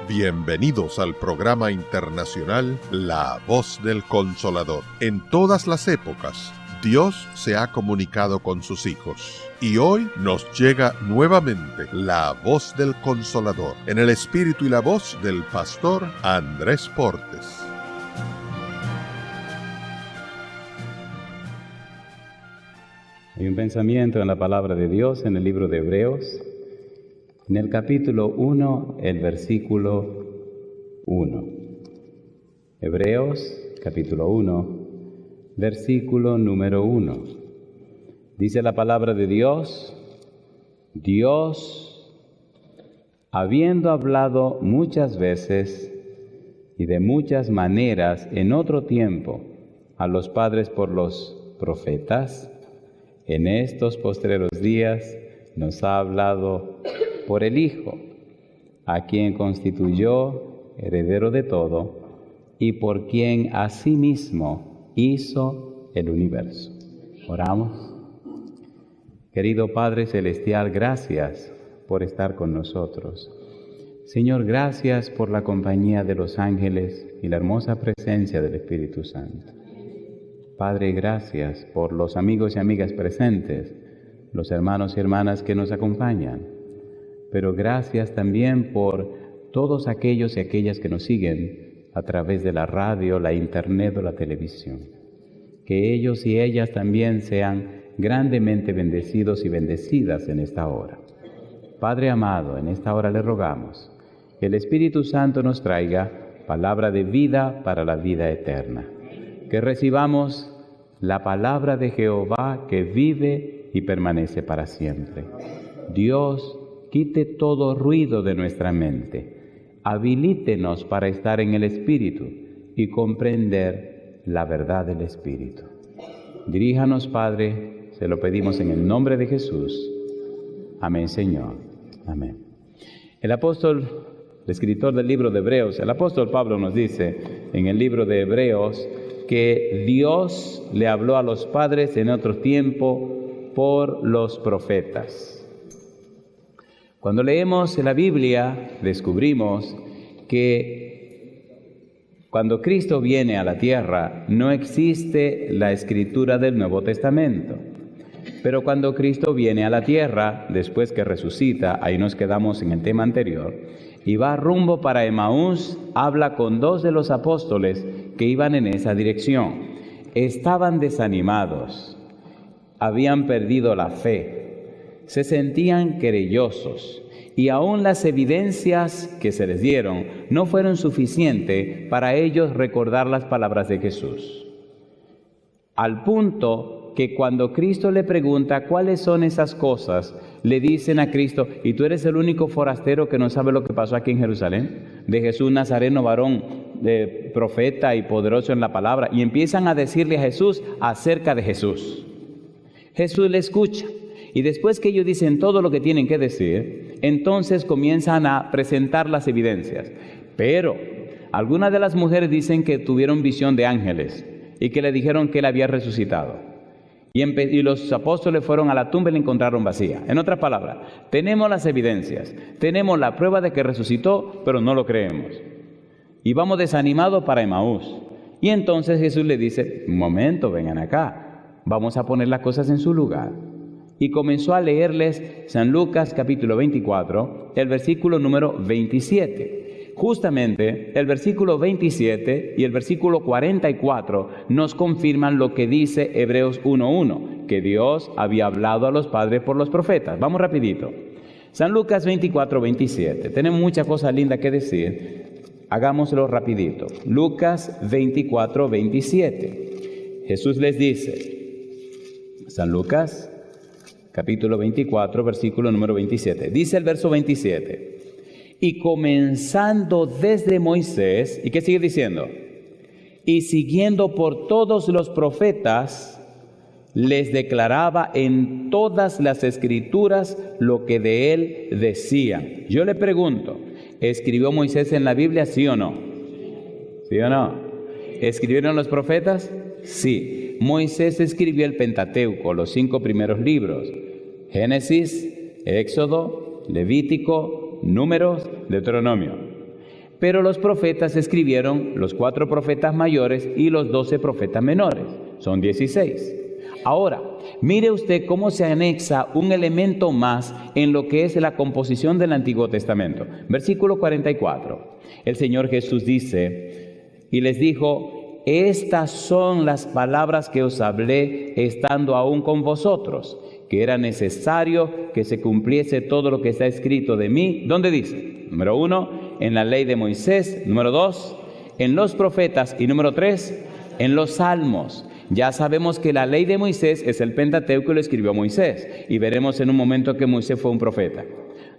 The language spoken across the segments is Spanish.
Bienvenidos al programa internacional La Voz del Consolador. En todas las épocas, Dios se ha comunicado con sus hijos. Y hoy nos llega nuevamente la voz del Consolador, en el espíritu y la voz del pastor Andrés Portes. Hay un pensamiento en la palabra de Dios en el libro de Hebreos, en el capítulo 1, el versículo 1. Hebreos, capítulo 1, versículo número 1. Dice la palabra de Dios: Dios, habiendo hablado muchas veces y de muchas maneras en otro tiempo a los padres por los profetas, en estos postreros días nos ha hablado por el Hijo, a quien constituyó heredero de todo y por quien asimismo hizo el universo. Oramos. Querido Padre Celestial, gracias por estar con nosotros. Señor, gracias por la compañía de los ángeles y la hermosa presencia del Espíritu Santo. Padre, gracias por los amigos y amigas presentes, los hermanos y hermanas que nos acompañan. Pero gracias también por todos aquellos y aquellas que nos siguen a través de la radio, la internet o la televisión. Que ellos y ellas también sean grandemente bendecidos y bendecidas en esta hora. Padre amado, en esta hora le rogamos que el Espíritu Santo nos traiga palabra de vida para la vida eterna. Que recibamos la palabra de Jehová que vive y permanece para siempre. Dios, quite todo ruido de nuestra mente. Habilítenos para estar en el Espíritu y comprender la verdad del Espíritu. Diríjanos, Padre, se lo pedimos en el nombre de Jesús. Amén, Señor. Amén. El escritor del libro de Hebreos, el apóstol Pablo nos dice en el libro de Hebreos que Dios le habló a los padres en otro tiempo por los profetas. Cuando leemos la Biblia, descubrimos que cuando Cristo viene a la tierra, no existe la escritura del Nuevo Testamento. Pero cuando Cristo viene a la tierra, después que resucita, ahí nos quedamos en el tema anterior, y va rumbo para Emaús, habla con 2 de los apóstoles que iban en esa dirección. Estaban desanimados, habían perdido la fe, se sentían querellosos y aún las evidencias que se les dieron no fueron suficientes para ellos recordar las palabras de Jesús. Al punto que cuando Cristo le pregunta cuáles son esas cosas, le dicen a Cristo: ¿y tú eres el único forastero que no sabe lo que pasó aquí en Jerusalén? De Jesús Nazareno, varón, profeta y poderoso en la palabra. Y empiezan a decirle a Jesús acerca de Jesús. Jesús le escucha. Y después que ellos dicen todo lo que tienen que decir, entonces comienzan a presentar las evidencias. Pero algunas de las mujeres dicen que tuvieron visión de ángeles y que le dijeron que él había resucitado. Y los apóstoles fueron a la tumba y la encontraron vacía. En otras palabras, tenemos las evidencias, tenemos la prueba de que resucitó, pero no lo creemos. Y vamos desanimados para Emaús. Y entonces Jesús le dice: un momento, vengan acá, vamos a poner las cosas en su lugar. Y comenzó a leerles San Lucas capítulo 24, el versículo número 27. Justamente el versículo 27 y el versículo 44 nos confirman lo que dice Hebreos 1:1, que Dios había hablado a los padres por los profetas. Vamos rapidito. San Lucas 24, 27. Tenemos muchas cosas lindas que decir. Hagámoslo rapidito. Lucas 24, 27. Jesús les dice, San Lucas capítulo 24, versículo número 27. Dice el verso 27. Y comenzando desde Moisés, ¿y qué sigue diciendo? Y siguiendo por todos los profetas, les declaraba en todas las escrituras lo que de él decían. Yo le pregunto, ¿escribió Moisés en la Biblia, sí o no? ¿Sí o no? ¿Escribieron los profetas? Sí. Moisés escribió el Pentateuco, los 5 primeros libros: Génesis, Éxodo, Levítico, Números, Deuteronomio. Pero los profetas escribieron los 4 profetas mayores y los 12 profetas menores. Son 16. Ahora, mire usted cómo se anexa un elemento más en lo que es la composición del Antiguo Testamento. Versículo 44. El Señor Jesús dice, y les dijo: estas son las palabras que os hablé estando aún con vosotros, que era necesario que se cumpliese todo lo que está escrito de mí. ¿Dónde dice? Número 1, en la ley de Moisés. Número 2, en los profetas. Y número 3, en los salmos. Ya sabemos que la ley de Moisés es el Pentateuco y lo escribió Moisés. Y veremos en un momento que Moisés fue un profeta.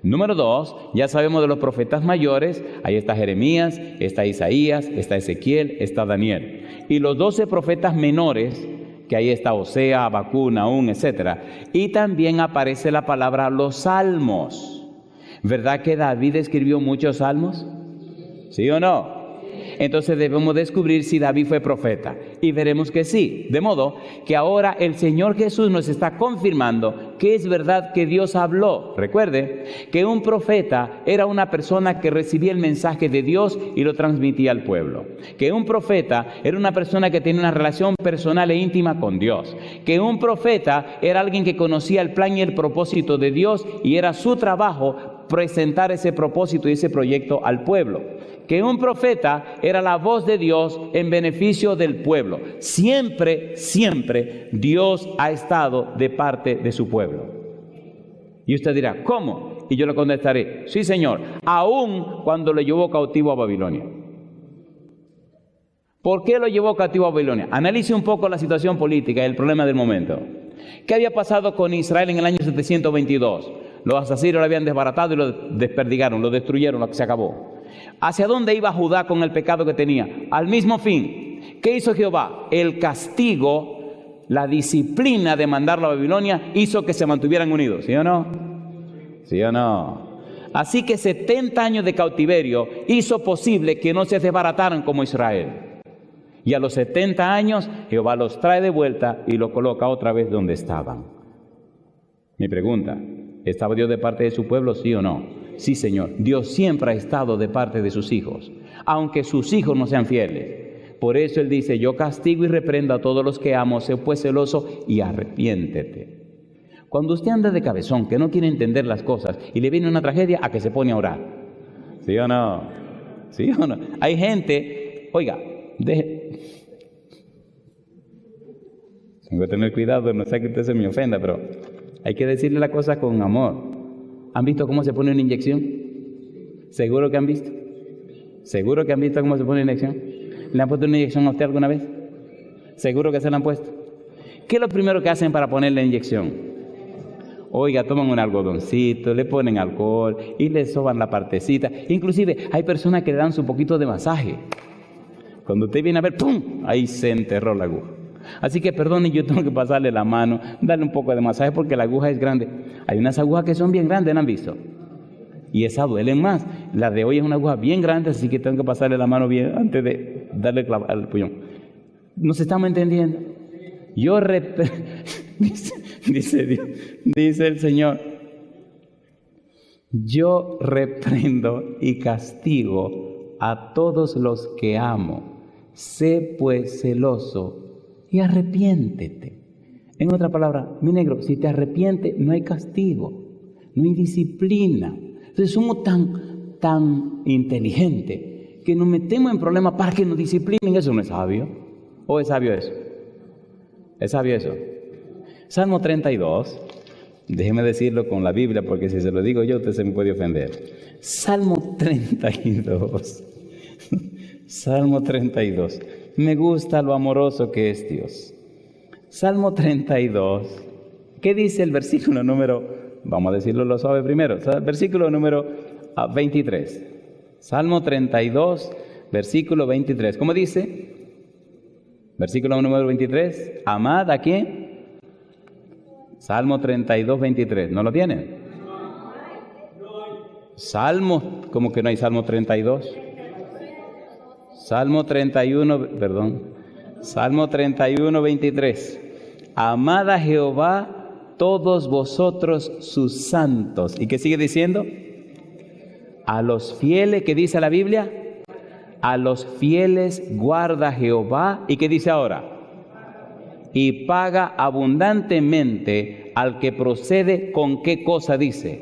Número 2, ya sabemos de los profetas mayores. Ahí está Jeremías, está Isaías, está Ezequiel, está Daniel. Y los 12 profetas menores, que ahí está Osea, Habacuc, Nahum, etc. Y también aparece la palabra los salmos. ¿Verdad que David escribió muchos salmos? ¿Sí o no? Entonces debemos descubrir si David fue profeta. Y veremos que sí. De modo que ahora el Señor Jesús nos está confirmando que es verdad que Dios habló. Recuerde que un profeta era una persona que recibía el mensaje de Dios y lo transmitía al pueblo. Que un profeta era una persona que tenía una relación personal e íntima con Dios. Que un profeta era alguien que conocía el plan y el propósito de Dios y era su trabajo presentar ese propósito y ese proyecto al pueblo. Que un profeta era la voz de Dios en beneficio del pueblo. Siempre, siempre Dios ha estado de parte de su pueblo. Y usted dirá, ¿cómo? Y yo le contestaré, sí, Señor, aún cuando lo llevó cautivo a Babilonia. ¿Por qué lo llevó cautivo a Babilonia? Analice un poco la situación política y el problema del momento. ¿Qué había pasado con Israel en el año 722? Los asirios lo habían desbaratado y lo desperdigaron, lo destruyeron, se acabó. ¿Hacia dónde iba Judá con el pecado que tenía? Al mismo fin. ¿Qué hizo Jehová? El castigo, la disciplina de mandarlo a Babilonia hizo que se mantuvieran unidos. ¿Sí o no? ¿Sí o no? Así que 70 años de cautiverio hizo posible que no se desbarataran como Israel. Y a los 70 años Jehová los trae de vuelta y los coloca otra vez donde estaban. Mi pregunta, ¿estaba Dios de parte de su pueblo, sí o no? Sí, Señor. Dios siempre ha estado de parte de sus hijos, aunque sus hijos no sean fieles. Por eso Él dice, yo castigo y reprendo a todos los que amo, sé pues celoso y arrepiéntete. Cuando usted anda de cabezón, que no quiere entender las cosas y le viene una tragedia, a que se pone a orar. ¿Sí o no? ¿Sí o no? Hay gente, oiga, tengo que tener cuidado, no sé que usted se me ofenda, pero hay que decirle la cosa con amor. ¿Han visto cómo se pone una inyección? ¿Seguro que han visto? ¿Seguro que han visto cómo se pone una inyección? ¿Le han puesto una inyección a usted alguna vez? ¿Seguro que se la han puesto? ¿Qué es lo primero que hacen para poner la inyección? Oiga, toman un algodoncito, le ponen alcohol y le soban la partecita. Inclusive hay personas que le dan su poquito de masaje. Cuando usted viene a ver, ¡pum!, ahí se enterró la aguja. Así que perdone, yo tengo que pasarle la mano, darle un poco de masaje porque la aguja es grande. Hay unas agujas que son bien grandes, ¿no han visto? Y esas duelen más. La de hoy es una aguja bien grande, así que tengo que pasarle la mano bien antes de darle al puñón. ¿Nos estamos entendiendo? Yo dice el Señor, yo reprendo y castigo a todos los que amo. Sé pues celoso y arrepiéntete. En otra palabra, mi negro, si te arrepientes no hay castigo, no hay disciplina. Entonces somos tan inteligentes que nos metemos en problemas para que nos disciplinen. Eso no es sabio. ¿O es sabio eso? ¿Es sabio eso? Salmo 32. Déjeme decirlo con la Biblia, porque si se lo digo yo, usted se me puede ofender. Salmo 32. Salmo 32. Me gusta lo amoroso que es Dios. Salmo 32. ¿Qué dice el versículo número? Vamos a decirlo lo suave primero. Versículo número 23. Salmo 32, versículo 23. ¿Cómo dice? Versículo número 23. Amad ¿a quién? Salmo 32, 23. ¿No lo tienen? Salmo, ¿cómo que no hay Salmo 32? Salmo 31, perdón. Salmo 31, 23. Amad a Jehová todos vosotros sus santos. ¿Y qué sigue diciendo? A los fieles, ¿qué dice la Biblia? A los fieles guarda Jehová. ¿Y qué dice ahora? Y paga abundantemente al que procede con qué cosa dice.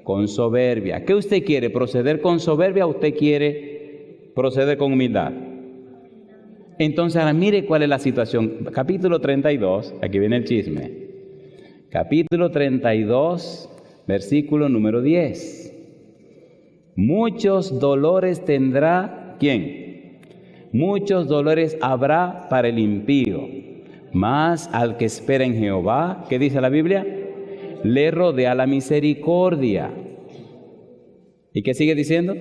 Con soberbia. ¿Qué usted quiere? ¿Proceder con soberbia o usted quiere proceder con humildad? Entonces ahora mire cuál es la situación. Capítulo 32, aquí viene el chisme. Capítulo 32, versículo número 10. Muchos dolores tendrá, ¿quién? Muchos dolores habrá para el impío, mas al que espera en Jehová, ¿qué dice la Biblia? Le rodea la misericordia. ¿Y qué sigue diciendo?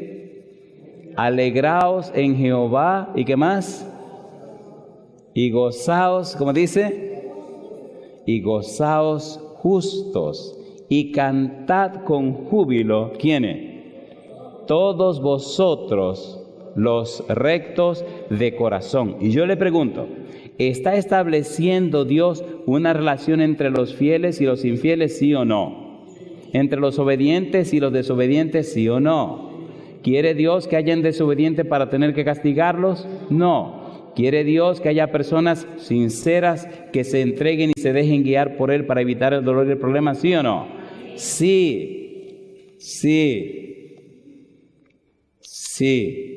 Alegraos en Jehová, ¿y qué más? Y gozaos, ¿cómo dice? Y gozaos justos, y cantad con júbilo, ¿quiénes? Todos vosotros los rectos de corazón. Y yo le pregunto, ¿está estableciendo Dios una relación entre los fieles y los infieles, sí o no? ¿Entre los obedientes y los desobedientes, sí o no? ¿Quiere Dios que hayan desobedientes para tener que castigarlos? No. ¿Quiere Dios que haya personas sinceras que se entreguen y se dejen guiar por Él para evitar el dolor y el problema, sí o no? Sí, sí. Sí.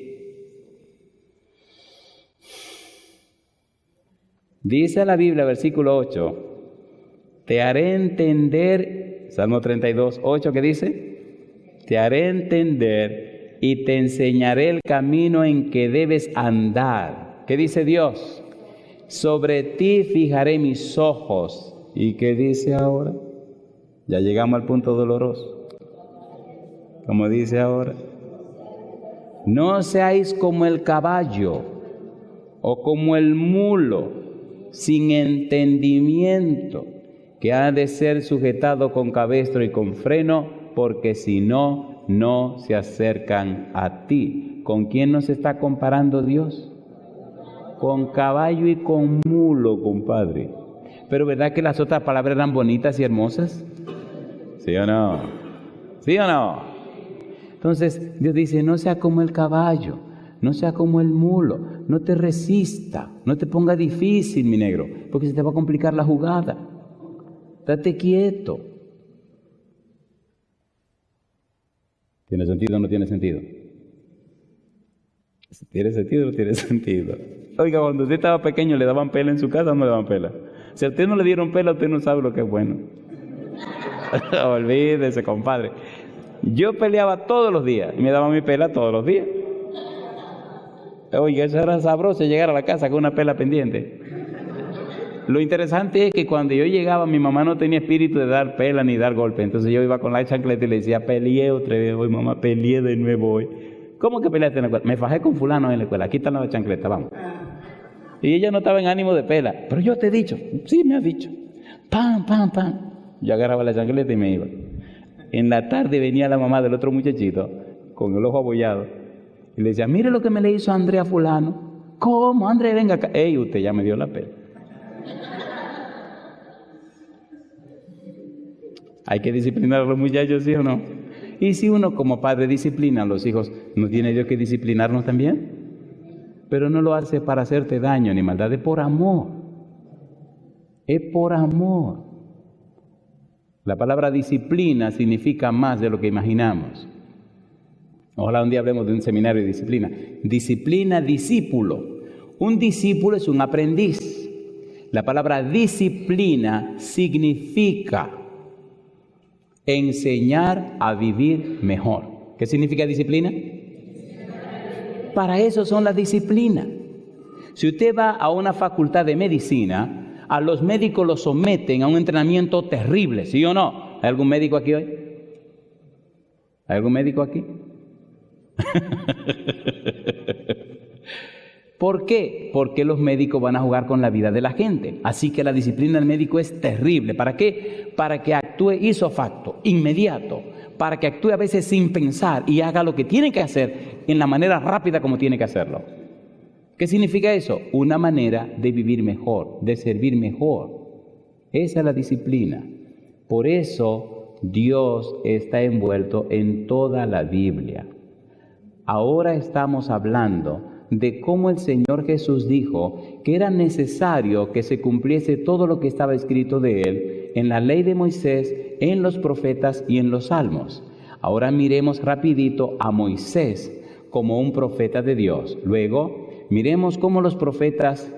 Dice la Biblia, versículo 8, te haré entender, Salmo 32, 8, ¿qué dice? Te haré entender y te enseñaré el camino en que debes andar. ¿Qué dice Dios? Sobre ti fijaré mis ojos. ¿Y qué dice ahora? Ya llegamos al punto doloroso. Como dice ahora, no seáis como el caballo o como el mulo sin entendimiento, que ha de ser sujetado con cabestro y con freno, porque si no, no se acercan a ti. ¿Con quién nos está comparando Dios? Con caballo y con mulo, compadre. Pero ¿verdad que las otras palabras eran bonitas y hermosas? ¿Sí o no? ¿Sí o no? Entonces Dios dice, no sea como el caballo, no sea como el mulo, no te resista, no te ponga difícil, mi negro, porque se te va a complicar la jugada. Date quieto. ¿Tiene sentido o no tiene sentido? ¿Tiene sentido o no tiene sentido? Oiga, cuando usted estaba pequeño, ¿le daban pela en su casa o no le daban pela? Si a usted no le dieron pela, usted no sabe lo que es bueno. Olvídese, compadre. Yo peleaba todos los días y me daban mi pela todos los días. Oiga, eso era sabroso llegar a la casa con una pela pendiente. Lo interesante es que cuando yo llegaba, mi mamá no tenía espíritu de dar pela ni dar golpe. Entonces yo iba con la chancleta y le decía, peleé otra vez hoy, mamá, peleé de nuevo hoy. ¿Cómo que peleaste en la escuela? Me fajé con fulano en la escuela, aquí está la chancleta, vamos. Y ella no estaba en ánimo de pela. Pero yo te he dicho, sí me has dicho. Pam, pam, pam. Yo agarraba la chancleta y me iba. En la tarde venía la mamá del otro muchachito con el ojo abollado y le decía, mire lo que me le hizo Andrea fulano. ¿Cómo? Andrea, venga acá. Ey, usted ya me dio la pela. Hay que disciplinar a los muchachos, ¿sí o no? Y si uno como padre disciplina a los hijos, ¿no tiene Dios que disciplinarnos también? Pero no lo hace para hacerte daño ni maldad, es por amor. Es por amor. La palabra disciplina significa más de lo que imaginamos. Ojalá un día hablemos de un seminario de disciplina. Disciplina, discípulo. Un discípulo es un aprendiz. La palabra disciplina significa enseñar a vivir mejor. ¿Qué significa disciplina? Para eso son las disciplinas. Si usted va a una facultad de medicina, a los médicos los someten a un entrenamiento terrible, ¿sí o no? ¿Hay algún médico aquí hoy? ¿Hay algún médico aquí? ¿Por qué? Porque los médicos van a jugar con la vida de la gente. Así que la disciplina del médico es terrible. ¿Para qué? Para que actúe ipso facto, inmediato. Para que actúe a veces sin pensar y haga lo que tiene que hacer en la manera rápida como tiene que hacerlo. ¿Qué significa eso? Una manera de vivir mejor, de servir mejor. Esa es la disciplina. Por eso Dios está envuelto en toda la Biblia. Ahora estamos hablando de cómo el Señor Jesús dijo que era necesario que se cumpliese todo lo que estaba escrito de Él en la ley de Moisés, en los profetas y en los salmos. Ahora miremos rapidito a Moisés como un profeta de Dios. Luego, miremos cómo los profetas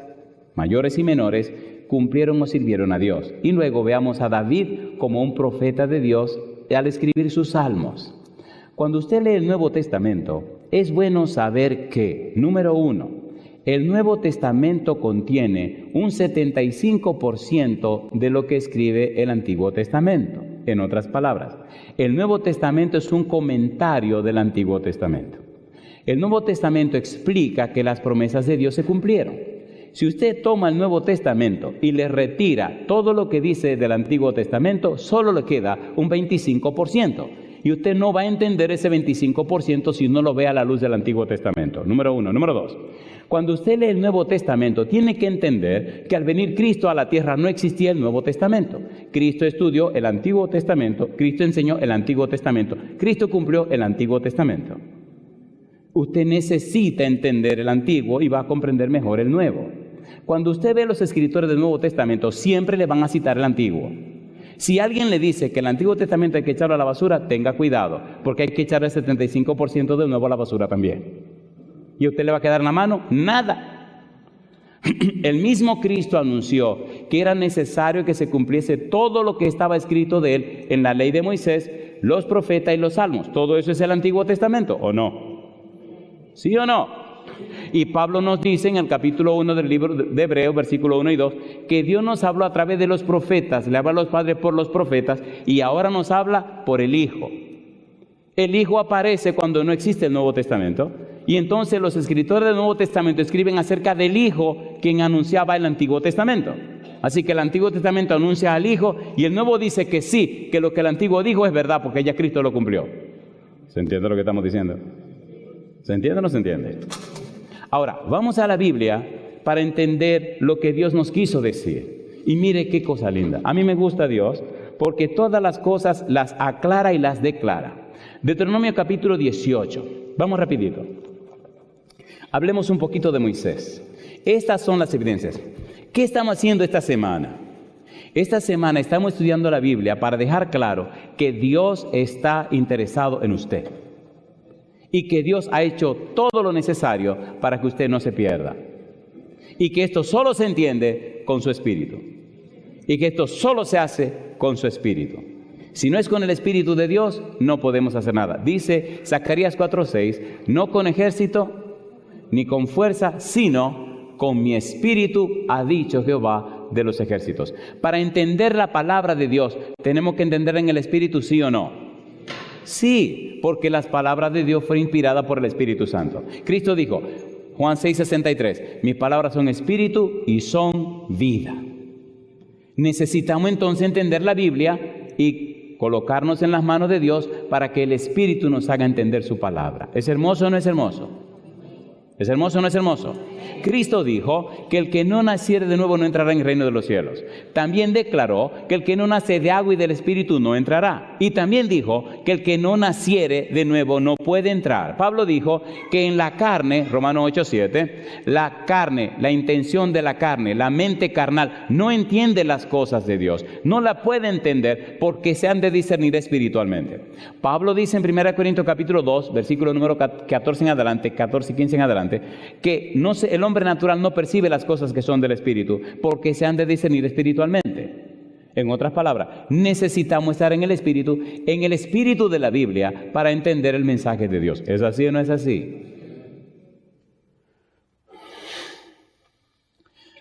mayores y menores cumplieron o sirvieron a Dios. Y luego veamos a David como un profeta de Dios al escribir sus salmos. Cuando usted lee el Nuevo Testamento, es bueno saber que, número 1, el Nuevo Testamento contiene un 75% de lo que escribe el Antiguo Testamento. En otras palabras, el Nuevo Testamento es un comentario del Antiguo Testamento. El Nuevo Testamento explica que las promesas de Dios se cumplieron. Si usted toma el Nuevo Testamento y le retira todo lo que dice del Antiguo Testamento, solo le queda un 25%. Y usted no va a entender ese 25% si no lo ve a la luz del Antiguo Testamento. Número 1. Número 2. Cuando usted lee el Nuevo Testamento, tiene que entender que al venir Cristo a la tierra no existía el Nuevo Testamento. Cristo estudió el Antiguo Testamento, Cristo enseñó el Antiguo Testamento, Cristo cumplió el Antiguo Testamento. Usted necesita entender el Antiguo y va a comprender mejor el Nuevo. Cuando usted ve los escritores del Nuevo Testamento, siempre le van a citar el Antiguo. Si alguien le dice que el Antiguo Testamento hay que echarlo a la basura, tenga cuidado, porque hay que echar el 75% del Nuevo a la basura también. ¿Y a usted le va a quedar en la mano? Nada. El mismo Cristo anunció que era necesario que se cumpliese todo lo que estaba escrito de Él en la ley de Moisés, los profetas y los salmos. ¿Todo eso es el Antiguo Testamento o no? ¿Sí o no? Y Pablo nos dice en el capítulo 1 del libro de Hebreos, versículo 1 y 2, que Dios nos habló a través de los profetas, le habla a los padres por los profetas, y ahora nos habla por el Hijo. El Hijo aparece cuando no existe el Nuevo Testamento, y entonces los escritores del Nuevo Testamento escriben acerca del Hijo, quien anunciaba el Antiguo Testamento. Así que el Antiguo Testamento anuncia al Hijo, y el Nuevo dice que sí, que lo que el Antiguo dijo es verdad, porque ya Cristo lo cumplió. ¿Se entiende lo que estamos diciendo? ¿Se entiende o no se entiende? Ahora, vamos a la Biblia para entender lo que Dios nos quiso decir. Y mire qué cosa linda. A mí me gusta Dios porque todas las cosas las aclara y las declara. Deuteronomio capítulo 18. Vamos rapidito. Hablemos un poquito de Moisés. Estas son las evidencias. ¿Qué estamos haciendo esta semana? Esta semana estamos estudiando la Biblia para dejar claro que Dios está interesado en usted. Y que Dios ha hecho todo lo necesario para que usted no se pierda. Y que esto solo se entiende con su espíritu. Y que esto solo se hace con su espíritu. Si no es con el espíritu de Dios, no podemos hacer nada. Dice Zacarías 4:6, no con ejército ni con fuerza, sino con mi espíritu, ha dicho Jehová de los ejércitos. Para entender la palabra de Dios, tenemos que entender en el espíritu, ¿sí o no? Sí, porque las palabras de Dios fueron inspiradas por el Espíritu Santo. Cristo dijo, Juan 6:63, mis palabras son espíritu y son vida. Necesitamos entonces entender la Biblia y colocarnos en las manos de Dios para que el Espíritu nos haga entender su palabra. ¿Es hermoso o no es hermoso? ¿Es hermoso o no es hermoso? Cristo dijo que el que no naciere de nuevo no entrará en el reino de los cielos. También declaró que el que no nace de agua y del Espíritu no entrará. Y también dijo que el que no naciere de nuevo no puede entrar. Pablo dijo que en la carne, Romanos 8:7, la carne, la intención de la carne, la mente carnal, no entiende las cosas de Dios. No la puede entender porque se han de discernir espiritualmente. Pablo dice en 1 Corintios capítulo 2, versículo número 14 en adelante, 14 y 15 en adelante, que el hombre natural no percibe las cosas que son del Espíritu porque se han de discernir espiritualmente. En otras palabras, necesitamos estar en el Espíritu de la Biblia para entender el mensaje de Dios. ¿Es así o no es así?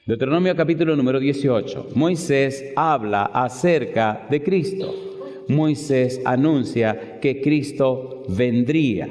Deuteronomio capítulo número 18. Moisés habla acerca de Cristo. Moisés anuncia que Cristo vendría.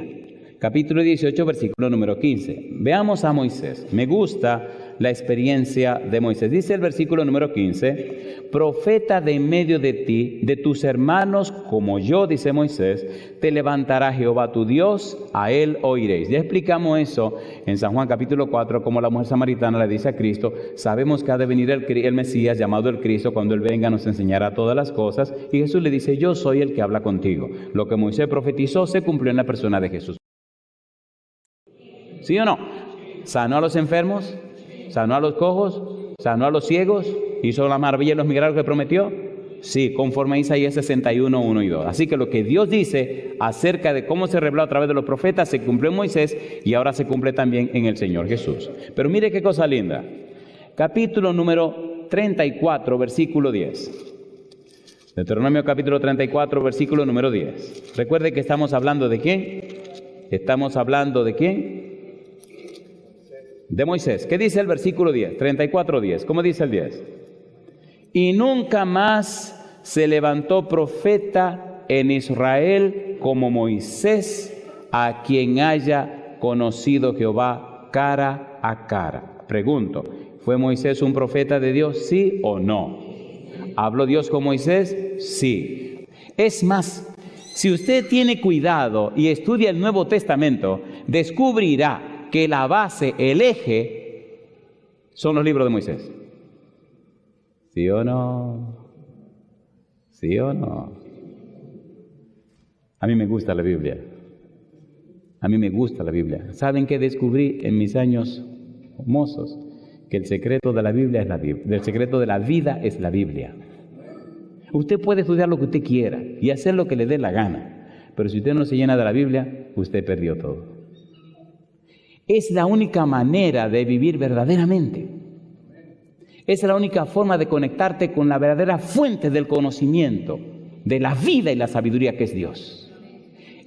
Capítulo 18, versículo número 15. Veamos a Moisés. Me gusta la experiencia de Moisés. Dice el versículo número 15, profeta de en medio de ti, de tus hermanos como yo, dice Moisés, te levantará Jehová tu Dios, a él oiréis. Ya explicamos eso en San Juan capítulo 4, como la mujer samaritana le dice a Cristo, sabemos que ha de venir el Mesías llamado el Cristo, cuando él venga nos enseñará todas las cosas, y Jesús le dice, yo soy el que habla contigo. Lo que Moisés profetizó se cumplió en la persona de Jesús. ¿Sí o no? Sanó a los enfermos, sanó a los cojos, sanó a los ciegos, hizo las maravillas y los milagros que prometió. Sí, conforme a Isaías 61, 1 y 2. Así que lo que Dios dice acerca de cómo se reveló a través de los profetas se cumplió en Moisés y ahora se cumple también en el Señor Jesús. Pero mire qué cosa linda. Capítulo número 34, versículo 10. Deuteronomio capítulo 34, versículo número 10. Recuerde que estamos hablando de ¿quién? Estamos hablando de ¿quién? De Moisés. ¿Qué dice el versículo 10? 34, 10. ¿Cómo dice el 10? Y nunca más se levantó profeta en Israel como Moisés, a quien haya conocido Jehová cara a cara. Pregunto, ¿fue Moisés un profeta de Dios, sí o no? ¿Habló Dios con Moisés? Sí. Es más, si usted tiene cuidado y estudia el Nuevo Testamento, descubrirá que la base, el eje, son los libros de Moisés. ¿Sí o no? ¿Sí o no? A mí me gusta la Biblia. A mí me gusta la Biblia. ¿Saben qué descubrí en mis años mozos? Que el secreto de la Biblia es la Biblia. El secreto de la vida es la Biblia. Usted puede estudiar lo que usted quiera y hacer lo que le dé la gana, pero si usted no se llena de la Biblia, usted perdió todo. Es la única manera de vivir verdaderamente. Es la única forma de conectarte con la verdadera fuente del conocimiento, de la vida y la sabiduría que es Dios.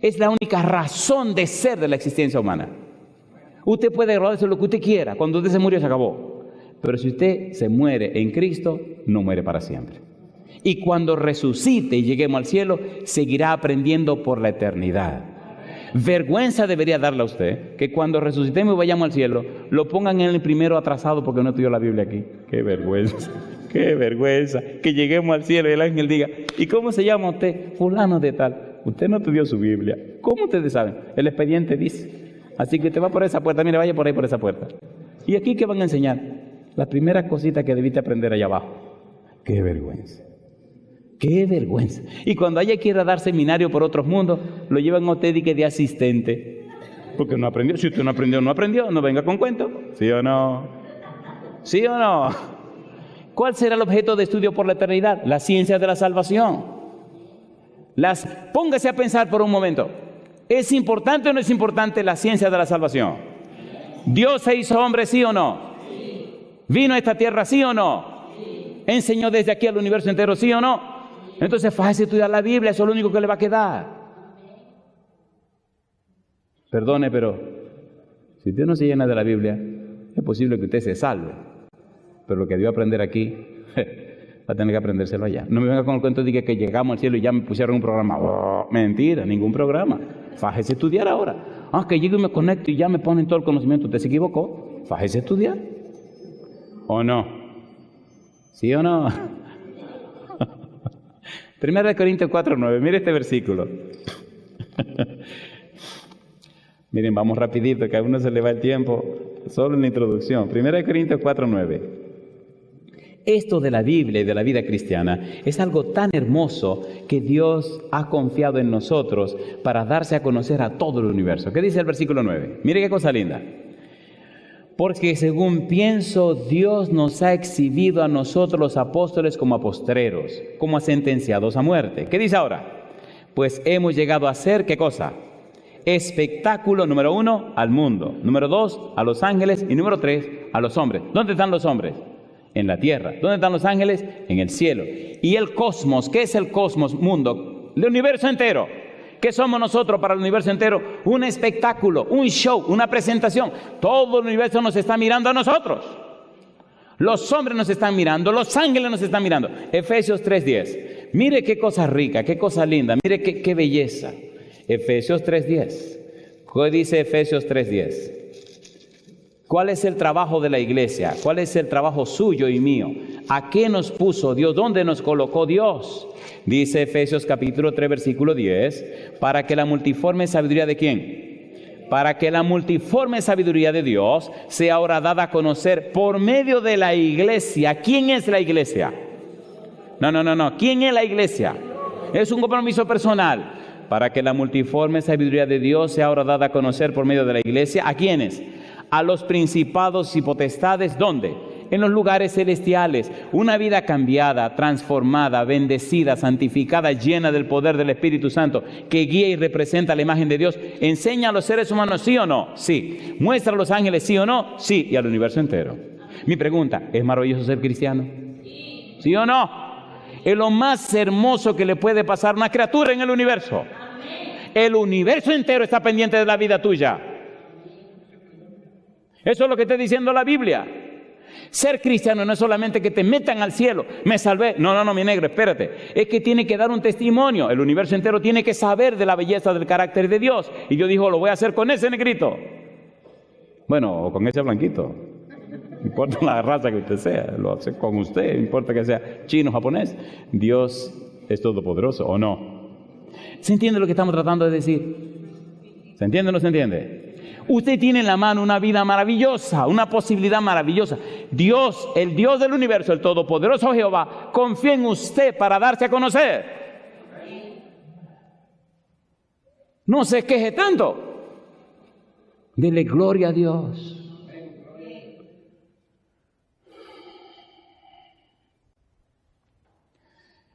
Es la única razón de ser de la existencia humana. Usted puede graduarse lo que usted quiera, cuando usted se murió se acabó. Pero si usted se muere en Cristo, no muere para siempre. Y cuando resucite y lleguemos al cielo, seguirá aprendiendo por la eternidad. Vergüenza debería darle a usted que cuando resucitemos y vayamos al cielo, lo pongan en el primero atrasado porque no estudió la Biblia aquí. ¡Qué vergüenza! ¡Qué vergüenza! Que lleguemos al cielo y el ángel diga, ¿y cómo se llama usted? Fulano de tal. Usted no estudió su Biblia. ¿Cómo ustedes saben? El expediente dice. Así que usted va por esa puerta, mire, vaya por ahí por esa puerta. ¿Y aquí qué van a enseñar? Las primeras cositas que debiste aprender allá abajo. ¡Qué vergüenza! ¡Qué vergüenza! Y cuando ella quiera dar seminario por otros mundos, lo llevan a usted y que de asistente. Porque no aprendió. Si usted no aprendió, no venga con cuento. ¿Sí o no? ¿Sí o no? ¿Cuál será el objeto de estudio por la eternidad? La ciencia de la salvación. Póngase a pensar por un momento. ¿Es importante o no es importante la ciencia de la salvación? ¿Dios se hizo hombre, sí o no? ¿Vino a esta tierra, sí o no? ¿Enseñó desde aquí al universo entero, sí o no? Entonces, fájese a estudiar la Biblia, eso es lo único que le va a quedar. Perdone, pero si usted no se llena de la Biblia, es posible que usted se salve. Pero lo que debió aprender aquí, va a tener que aprendérselo allá. No me venga con el cuento de que llegamos al cielo y ya me pusieron un programa. Oh, mentira, ningún programa. Fájese a estudiar ahora. Que llego y me conecto y ya me ponen todo el conocimiento. ¿Usted se equivocó? Fájese a estudiar. ¿O no? ¿Sí o no? 1 Corintios 4:9, mire este versículo. Miren, vamos rapidito, que a uno se le va el tiempo, solo en la introducción. 1 Corintios 4:9. Esto de la Biblia y de la vida cristiana es algo tan hermoso que Dios ha confiado en nosotros para darse a conocer a todo el universo. ¿Qué dice el versículo 9? Mire qué cosa linda. Porque según pienso, Dios nos ha exhibido a nosotros los apóstoles como a postreros, como a sentenciados a muerte. ¿Qué dice ahora? Pues hemos llegado a ser, ¿qué cosa? Espectáculo, número 1, al mundo. Número 2, a los ángeles. Y número 3, a los hombres. ¿Dónde están los hombres? En la tierra. ¿Dónde están los ángeles? En el cielo. Y el cosmos, ¿qué es el cosmos? Mundo, el universo entero. ¿Qué somos nosotros para el universo entero? Un espectáculo, un show, una presentación. Todo el universo nos está mirando a nosotros. Los hombres nos están mirando, los ángeles nos están mirando. Efesios 3:10. Mire qué cosa rica, qué cosa linda, mire qué belleza. Efesios 3:10. ¿Qué dice Efesios 3:10? ¿Cuál es el trabajo de la iglesia? ¿Cuál es el trabajo suyo y mío? ¿A qué nos puso Dios? ¿Dónde nos colocó Dios? Dice Efesios capítulo 3, versículo 10, para que la multiforme sabiduría ¿de quién? Para que la multiforme sabiduría de Dios sea ahora dada a conocer por medio de la iglesia. ¿Quién es la iglesia? No. ¿Quién es la iglesia? Es un compromiso personal. para que la multiforme sabiduría de Dios sea ahora dada a conocer por medio de la iglesia. ¿A quiénes? A los principados y potestades. ¿Dónde? En los lugares celestiales. Una vida cambiada, transformada, bendecida, santificada, llena del poder del Espíritu Santo, que guía y representa la imagen de Dios. ¿Enseña a los seres humanos sí o no? Sí. ¿Muestra a los ángeles sí o no? Sí. Y al universo entero. Mi pregunta, ¿es maravilloso ser cristiano? ¿Sí o no? Es lo más hermoso que le puede pasar a una criatura en el universo. El universo entero está pendiente de la vida tuya. Eso es lo que está diciendo la Biblia. Ser cristiano no es solamente que te metan al cielo. Me salvé. No, mi negro, espérate. Es que tiene que dar un testimonio. El universo entero tiene que saber de la belleza del carácter de Dios. Y yo digo, lo voy a hacer con ese negrito. Bueno, o con ese blanquito. No importa la raza que usted sea. Lo hace con usted. No importa que sea chino o japonés. Dios es todopoderoso, ¿o no? ¿Se entiende lo que estamos tratando de decir? ¿Se entiende o no se entiende? Usted tiene en la mano una vida maravillosa, una posibilidad maravillosa. Dios, el Dios del universo, el todopoderoso Jehová, confía en usted para darse a conocer. No se queje tanto. Dele gloria a Dios.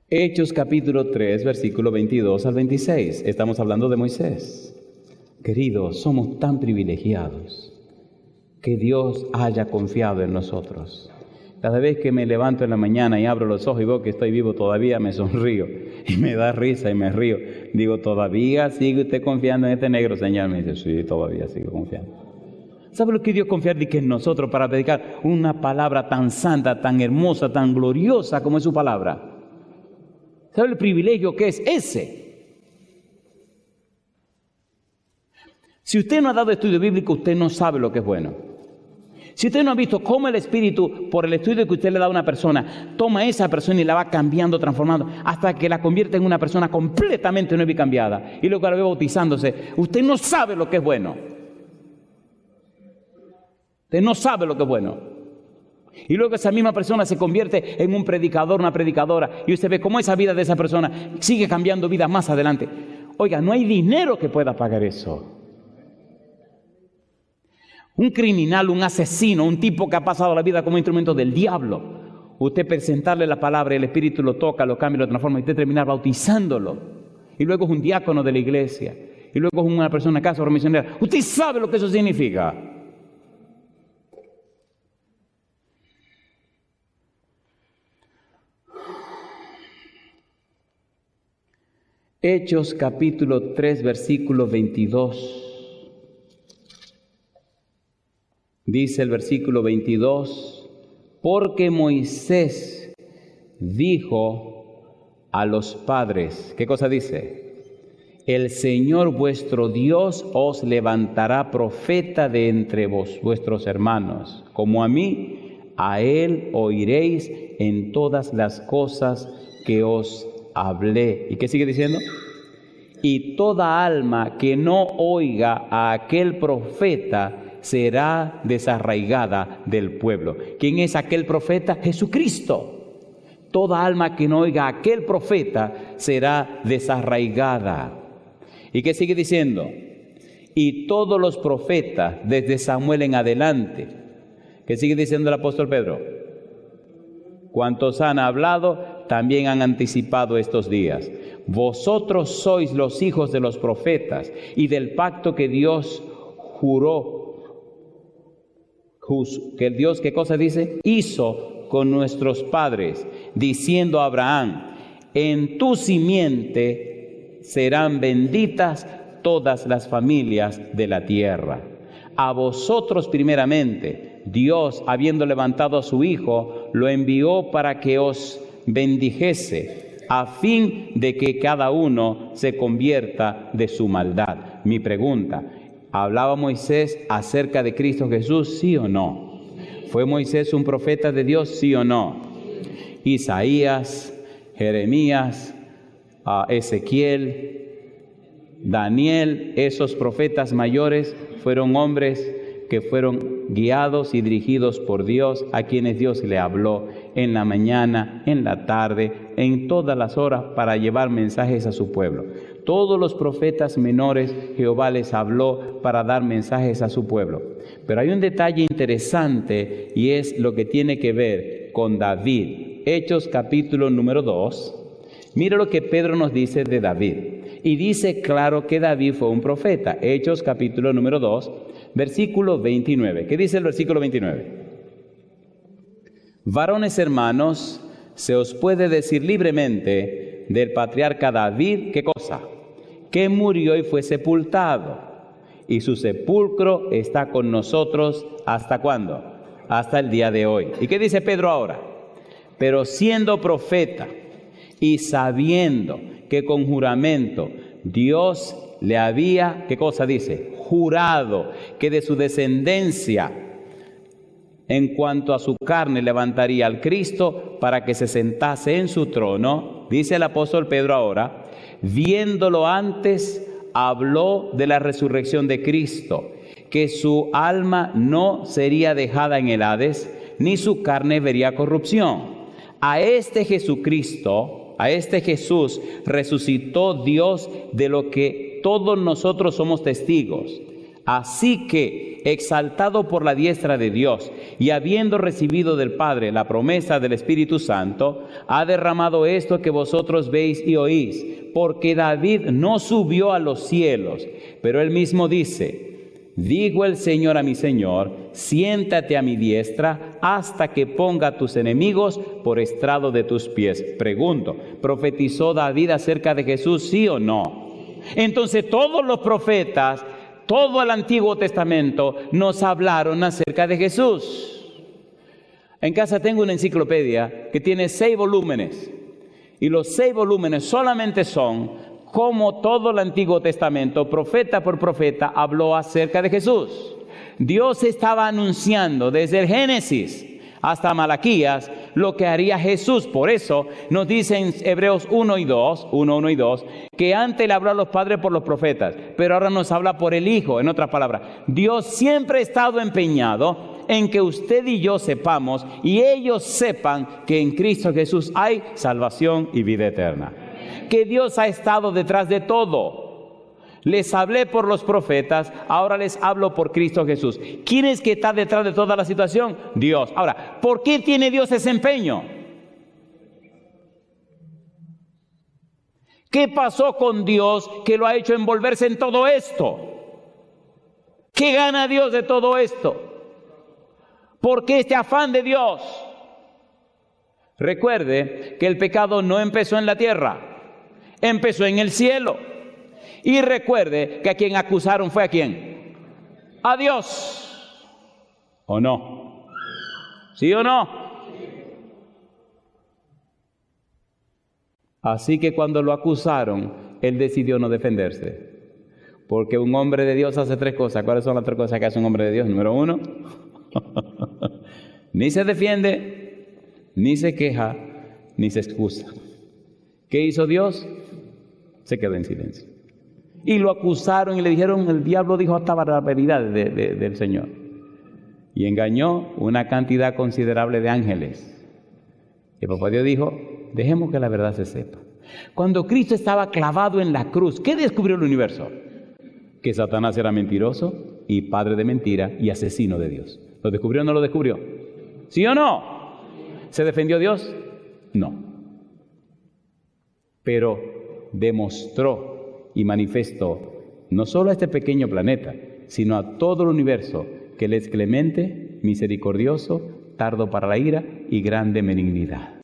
Hechos capítulo 3, versículo 22 al 26. Estamos hablando de Moisés. Queridos, somos tan privilegiados que Dios haya confiado en nosotros. Cada vez que me levanto en la mañana y abro los ojos y veo que estoy vivo todavía, me sonrío y me da risa y me río. Digo, ¿todavía sigue usted confiando en este negro, Señor? Me dice, sí, todavía sigo confiando. ¿Sabe lo que Dios confía de que en nosotros para predicar una palabra tan santa, tan hermosa, tan gloriosa como es su palabra? ¿Sabe el privilegio que es ese? Si usted no ha dado estudio bíblico, usted no sabe lo que es bueno. Si usted no ha visto cómo el Espíritu, por el estudio que usted le da a una persona, toma a esa persona y la va cambiando, transformando, hasta que la convierte en una persona completamente nueva y cambiada, y luego la ve bautizándose, usted no sabe lo que es bueno. Usted no sabe lo que es bueno. Y luego esa misma persona se convierte en un predicador, una predicadora, y usted ve cómo esa vida de esa persona sigue cambiando vida más adelante. Oiga, no hay dinero que pueda pagar eso. Un criminal, un asesino, un tipo que ha pasado la vida como instrumento del diablo, usted presentarle la palabra, el Espíritu lo toca, lo cambia, lo transforma, y usted terminar bautizándolo. Y luego es un diácono de la iglesia, y luego es una persona casa o misionera. Usted sabe lo que eso significa. Hechos capítulo 3, versículo 22. Dice el versículo 22, porque Moisés dijo a los padres, ¿qué cosa dice? El Señor vuestro Dios os levantará profeta de entre vuestros hermanos, como a mí, a él oiréis en todas las cosas que os hablé. ¿Y qué sigue diciendo? Y toda alma que no oiga a aquel profeta será desarraigada del pueblo. ¿Quién es aquel profeta? Jesucristo. Toda alma que no oiga a aquel profeta será desarraigada. ¿Y qué sigue diciendo? Y todos los profetas, desde Samuel en adelante. ¿Qué sigue diciendo el apóstol Pedro? Cuantos han hablado, también han anticipado estos días. Vosotros sois los hijos de los profetas y del pacto que Dios juró. Que el Dios, ¿qué cosa dice? Hizo con nuestros padres, diciendo a Abraham, en tu simiente serán benditas todas las familias de la tierra. A vosotros primeramente, Dios, habiendo levantado a su Hijo, lo envió para que os bendijese, a fin de que cada uno se convierta de su maldad. Mi pregunta, ¿hablaba Moisés acerca de Cristo Jesús, sí o no? ¿Fue Moisés un profeta de Dios, sí o no? Isaías, Jeremías, Ezequiel, Daniel, esos profetas mayores fueron hombres que fueron guiados y dirigidos por Dios, a quienes Dios le habló en la mañana, en la tarde, en todas las horas para llevar mensajes a su pueblo. Todos los profetas menores Jehová les habló para dar mensajes a su pueblo. Pero hay un detalle interesante y es lo que tiene que ver con David. Hechos capítulo número 2. Mira lo que Pedro nos dice de David. Y dice claro que David fue un profeta. Hechos capítulo número 2, versículo 29. ¿Qué dice el versículo 29? Varones hermanos, se os puede decir libremente del patriarca David, ¿qué cosa? Que murió y fue sepultado, y su sepulcro está con nosotros, ¿hasta cuándo? Hasta el día de hoy. ¿Y qué dice Pedro ahora? Pero siendo profeta y sabiendo que con juramento Dios le había, ¿qué cosa dice? Jurado que de su descendencia, en cuanto a su carne, levantaría al Cristo para que se sentase en su trono, dice el apóstol Pedro ahora, viéndolo antes, habló de la resurrección de Cristo, que su alma no sería dejada en el Hades, ni su carne vería corrupción. A este Jesucristo, a este Jesús, resucitó Dios, de lo que todos nosotros somos testigos. Así que, exaltado por la diestra de Dios y habiendo recibido del Padre la promesa del Espíritu Santo, ha derramado esto que vosotros veis y oís, porque David no subió a los cielos, pero él mismo dice, dijo el Señor a mi Señor, siéntate a mi diestra hasta que ponga a tus enemigos por estrado de tus pies. Pregunto, ¿profetizó David acerca de Jesús, sí o no? Entonces todos los profetas, todo el Antiguo Testamento nos hablaron acerca de Jesús. En casa tengo una enciclopedia que tiene 6 volúmenes. Y los 6 volúmenes solamente son como todo el Antiguo Testamento, profeta por profeta, habló acerca de Jesús. Dios estaba anunciando desde el Génesis hasta Malaquías lo que haría Jesús. Por eso nos dice en Hebreos 1 y 2, que antes le habló a los padres por los profetas, pero ahora nos habla por el Hijo. En otras palabras, Dios siempre ha estado empeñado en que usted y yo sepamos y ellos sepan que en Cristo Jesús hay salvación y vida eterna. Que Dios ha estado detrás de todo. Les hablé por los profetas, ahora les hablo por Cristo Jesús. ¿Quién es que está detrás de toda la situación? Dios. Ahora, ¿por qué tiene Dios ese empeño? ¿Qué pasó con Dios que lo ha hecho envolverse en todo esto? ¿Qué gana Dios de todo esto? ¿Por qué este afán de Dios? Recuerde que el pecado no empezó en la tierra, empezó en el cielo. Y recuerde que a quien acusaron fue a quién. A Dios. ¿O no? ¿Sí o no? Así que cuando lo acusaron, él decidió no defenderse. Porque un hombre de Dios hace 3 cosas. ¿Cuáles son las 3 cosas que hace un hombre de Dios? Número 1, ni se defiende, ni se queja, ni se excusa. ¿Qué hizo Dios? Se quedó en silencio. Y lo acusaron y le dijeron, el diablo dijo hasta barbaridades del Señor. Y engañó una cantidad considerable de ángeles. Y papá Dios dijo, dejemos que la verdad se sepa. Cuando Cristo estaba clavado en la cruz, ¿qué descubrió el universo? Que Satanás era mentiroso y padre de mentira y asesino de Dios. ¿Lo descubrió o no lo descubrió? ¿Sí o no? ¿Se defendió Dios? No. Pero demostró y manifestó no solo a este pequeño planeta, sino a todo el universo, que Él es clemente, misericordioso, tardo para la ira y grande benignidad.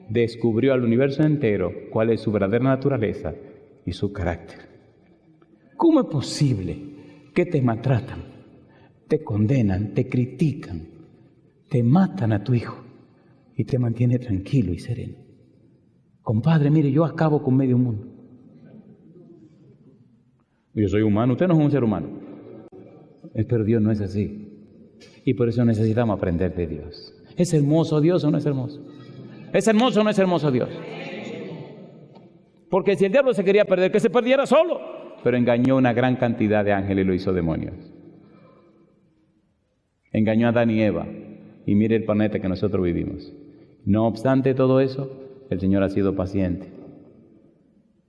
Descubrió al universo entero cuál es su verdadera naturaleza y su carácter. ¿Cómo es posible que te maltratan, te condenan, te critican, te matan a tu hijo y te mantiene tranquilo y sereno? Compadre, mire, yo acabo con medio mundo. Yo soy humano, usted no es un ser humano. Pero Dios no es así. Y por eso necesitamos aprender de Dios. ¿Es hermoso Dios o no es hermoso? ¿Es hermoso o no es hermoso Dios? Porque si el diablo se quería perder, que se perdiera solo. Pero engañó una gran cantidad de ángeles y lo hizo demonios. Engañó a Adán y Eva. Y mire el planeta que nosotros vivimos. No obstante todo eso, el Señor ha sido paciente.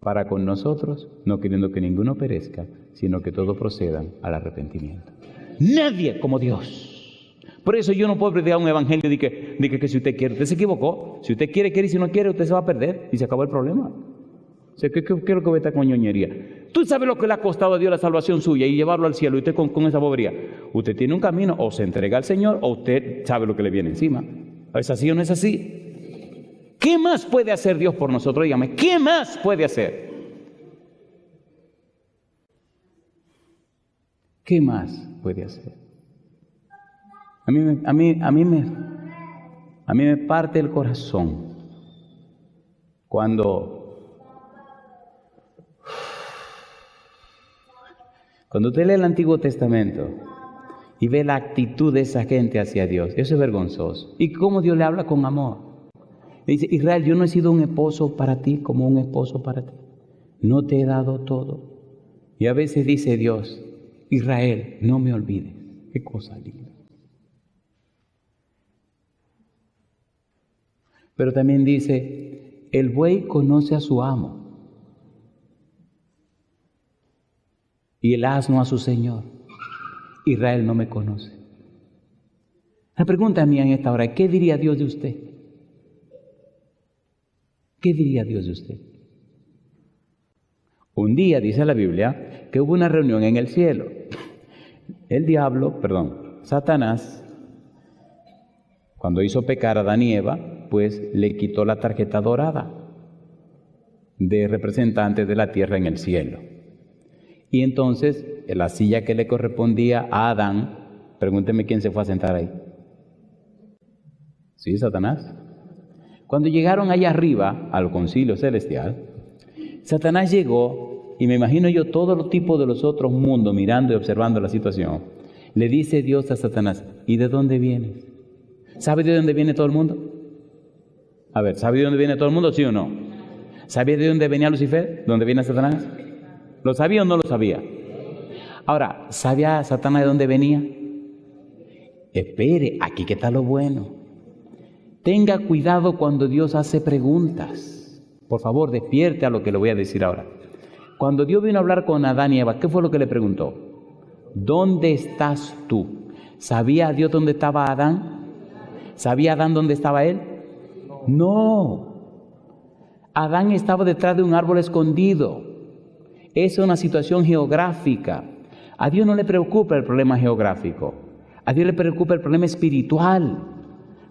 para con nosotros, no queriendo que ninguno perezca, sino que todos procedan al arrepentimiento. Nadie como Dios. Por eso yo no puedo predicar un evangelio de que si usted quiere, usted se equivocó. Si usted quiere, y si no quiere, usted se va a perder y se acabó el problema. O sea, ¿qué es lo que va a estar con ñoñería? Tú sabes lo que le ha costado a Dios la salvación suya y llevarlo al cielo y usted con esa bobería. Usted tiene un camino, o se entrega al Señor o usted sabe lo que le viene encima. ¿Es así o no es así? ¿Qué más puede hacer Dios por nosotros? Dígame, ¿qué más puede hacer? ¿Qué más puede hacer? A mí me parte el corazón cuando usted lee el Antiguo Testamento y ve la actitud de esa gente hacia Dios. Eso es vergonzoso. Y cómo Dios le habla con amor. Le dice: Israel, yo no he sido un esposo para ti como un esposo para ti. No te he dado todo. Y a veces dice Dios: Israel, no me olvides. Qué cosa linda. Pero también dice: el buey conoce a su amo y el asno a su señor. Israel no me conoce. La pregunta mía en esta hora: ¿qué diría Dios de usted? ¿Qué diría Dios de usted? Un día dice la Biblia que hubo una reunión en el cielo. Satanás, cuando hizo pecar a Adán y Eva, pues le quitó la tarjeta dorada de representante de la tierra en el cielo. Y entonces, en la silla que le correspondía a Adán, pregúnteme quién se fue a sentar ahí. ¿Sí, Satanás? Cuando llegaron allá arriba, al concilio celestial, Satanás llegó, y me imagino yo todo el tipo de los otros mundos mirando y observando la situación. Le dice Dios a Satanás: ¿y de dónde vienes? ¿Sabe de dónde viene todo el mundo? A ver, ¿sabe de dónde viene todo el mundo, sí o no? ¿Sabía de dónde venía Lucifer? ¿De dónde viene Satanás? ¿Lo sabía o no lo sabía? Ahora, ¿sabía Satanás de dónde venía? Espere, aquí que está lo bueno. Tenga cuidado cuando Dios hace preguntas. Por favor, despierte a lo que le voy a decir ahora. Cuando Dios vino a hablar con Adán y Eva, ¿qué fue lo que le preguntó? ¿Dónde estás tú? ¿Sabía Dios dónde estaba Adán? ¿Sabía Adán dónde estaba él? No. Adán estaba detrás de un árbol escondido. Es una situación geográfica. A Dios no le preocupa el problema geográfico. A Dios le preocupa el problema espiritual.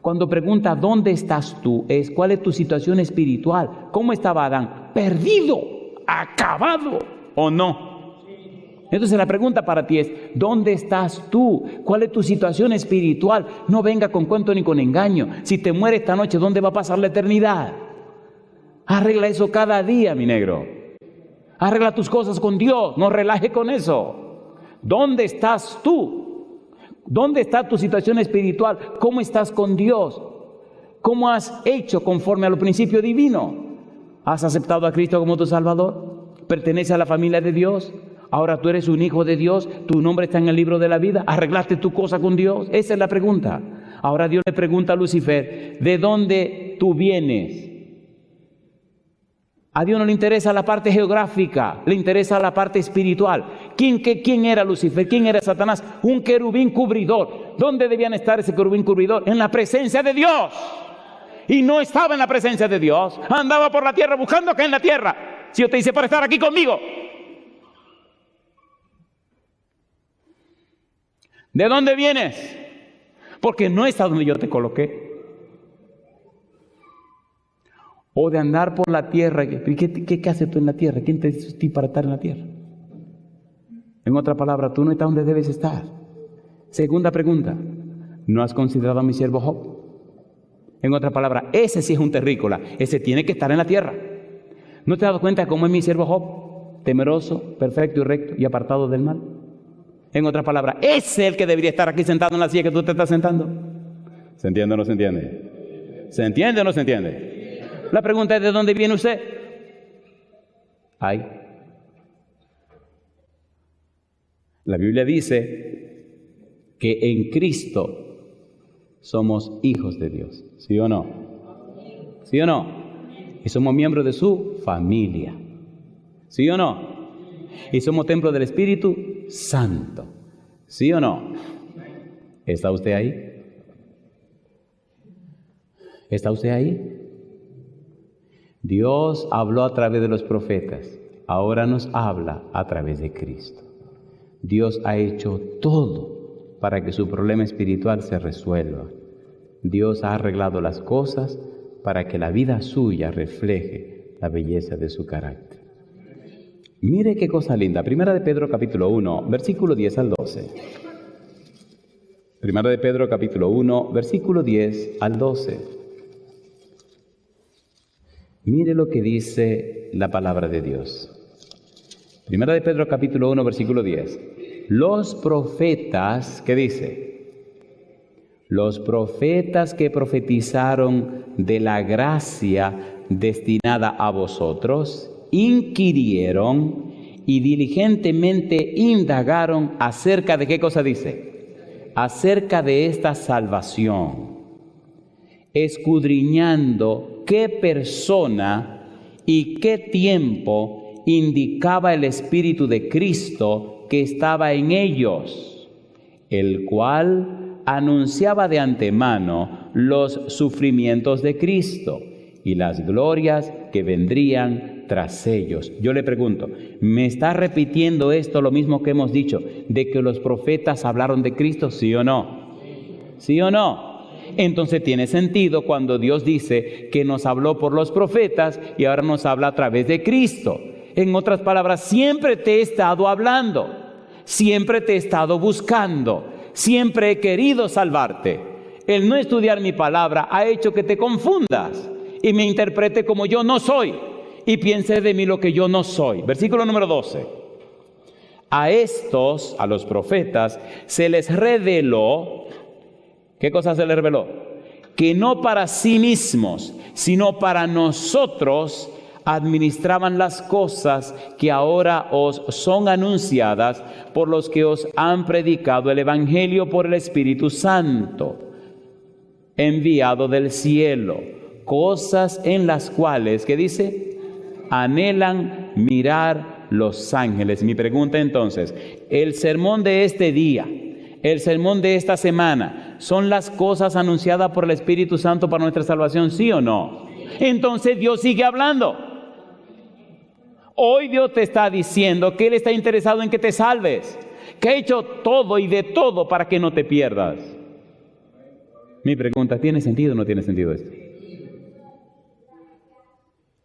Cuando pregunta ¿dónde estás tú? Es ¿cuál es tu situación espiritual? ¿Cómo estaba Adán? Perdido, acabado, ¿o no? Entonces la pregunta para ti es ¿dónde estás tú? ¿Cuál es tu situación espiritual? No venga con cuento ni con engaño. Si te mueres esta noche, ¿dónde va a pasar la eternidad? Arregla eso cada día, mi negro. Arregla tus cosas con Dios, no relaje con eso. ¿Dónde estás tú? ¿Dónde está tu situación espiritual? ¿Cómo estás con Dios? ¿Cómo has hecho conforme a los principios divinos? ¿Has aceptado a Cristo como tu Salvador? ¿Perteneces a la familia de Dios? Ahora tú eres un hijo de Dios, tu nombre está en el libro de la vida. ¿Arreglaste tu cosa con Dios? Esa es la pregunta. Ahora Dios le pregunta a Lucifer: ¿de dónde tú vienes? A Dios no le interesa la parte geográfica, le interesa la parte espiritual. ¿Quién era Lucifer? ¿Quién era Satanás? Un querubín cubridor. ¿Dónde debían estar ese querubín cubridor? En la presencia de Dios. Y no estaba en la presencia de Dios. Andaba por la tierra buscando acá en la tierra. Si yo te dice para estar aquí conmigo. ¿De dónde vienes? Porque no está donde yo te coloqué. O de andar por la tierra. ¿Qué haces tú en la tierra? ¿Quién te dice a ti para estar en la tierra? En otra palabra, tú no estás donde debes estar. Segunda pregunta: ¿no has considerado a mi siervo Job? En otra palabra, ese sí es un terrícola. Ese tiene que estar en la tierra. ¿No te has dado cuenta de cómo es mi siervo Job? Temeroso, perfecto y recto y apartado del mal. En otra palabra, ese es el que debería estar aquí sentado en la silla que tú te estás sentando. ¿Se entiende o no se entiende? ¿Se entiende o no se entiende? La pregunta es: ¿de dónde viene usted? La Biblia dice que en Cristo somos hijos de Dios. ¿Sí o no? ¿Sí o no? Y somos miembros de su familia. ¿Sí o no? Y somos templo del Espíritu Santo. ¿Sí o no? ¿Está usted ahí? ¿Está usted ahí? Dios habló a través de los profetas, ahora nos habla a través de Cristo. Dios ha hecho todo para que su problema espiritual se resuelva. Dios ha arreglado las cosas para que la vida suya refleje la belleza de su carácter. Mire qué cosa linda. Primera de Pedro capítulo 1, versículo 10 al 12. Primera de Pedro capítulo 1, versículo 10 al 12. Mire lo que dice la palabra de Dios. Primera de Pedro capítulo 1, versículo 10. Los profetas, ¿qué dice? Los profetas que profetizaron de la gracia destinada a vosotros, inquirieron y diligentemente indagaron acerca de, ¿qué cosa dice? Acerca de esta salvación, escudriñando qué persona y qué tiempo indicaba el Espíritu de Cristo que estaba en ellos, el cual anunciaba de antemano los sufrimientos de Cristo y las glorias que vendrían tras ellos. Yo le pregunto, ¿me está repitiendo esto lo mismo que hemos dicho, de que los profetas hablaron de Cristo, sí o no? ¿Sí o no? Entonces tiene sentido cuando Dios dice que nos habló por los profetas y ahora nos habla a través de Cristo. En otras palabras, siempre te he estado hablando, siempre te he estado buscando, siempre he querido salvarte. El no estudiar mi palabra ha hecho que te confundas y me interprete como yo no soy y piense de mí lo que yo no soy. Versículo número 12. A estos, a los profetas, se les reveló. ¿Qué cosa se les reveló? Que no para sí mismos, sino para nosotros administraban las cosas que ahora os son anunciadas por los que os han predicado el Evangelio por el Espíritu Santo, enviado del cielo, cosas en las cuales, ¿qué dice? Anhelan mirar los ángeles. Mi pregunta entonces, el sermón de este día, el sermón de esta semana, ¿son las cosas anunciadas por el Espíritu Santo para nuestra salvación, sí o no? Entonces Dios sigue hablando. Hoy Dios te está diciendo que Él está interesado en que te salves, que ha hecho todo y de todo para que no te pierdas. Mi pregunta, ¿tiene sentido o no tiene sentido esto?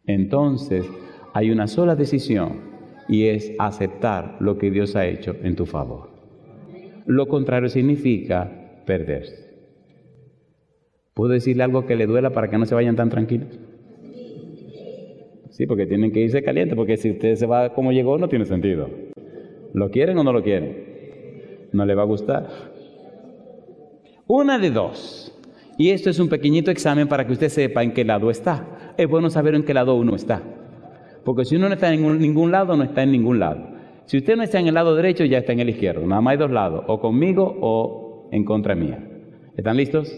Entonces hay una sola decisión y es aceptar lo que Dios ha hecho en tu favor. Lo contrario significa perderse. ¿Puedo decirle algo que le duela para que no se vayan tan tranquilos? Sí, porque tienen que irse calientes, porque si usted se va como llegó, no tiene sentido. ¿Lo quieren o no lo quieren? No le va a gustar. Una de dos. Y esto es un pequeñito examen para que usted sepa en qué lado está. Es bueno saber en qué lado uno está. Porque si uno no está en ningún lado, no está en ningún lado. Si usted no está en el lado derecho, ya está en el izquierdo. Nada más hay dos lados, o conmigo o en contra mía. ¿Están listos?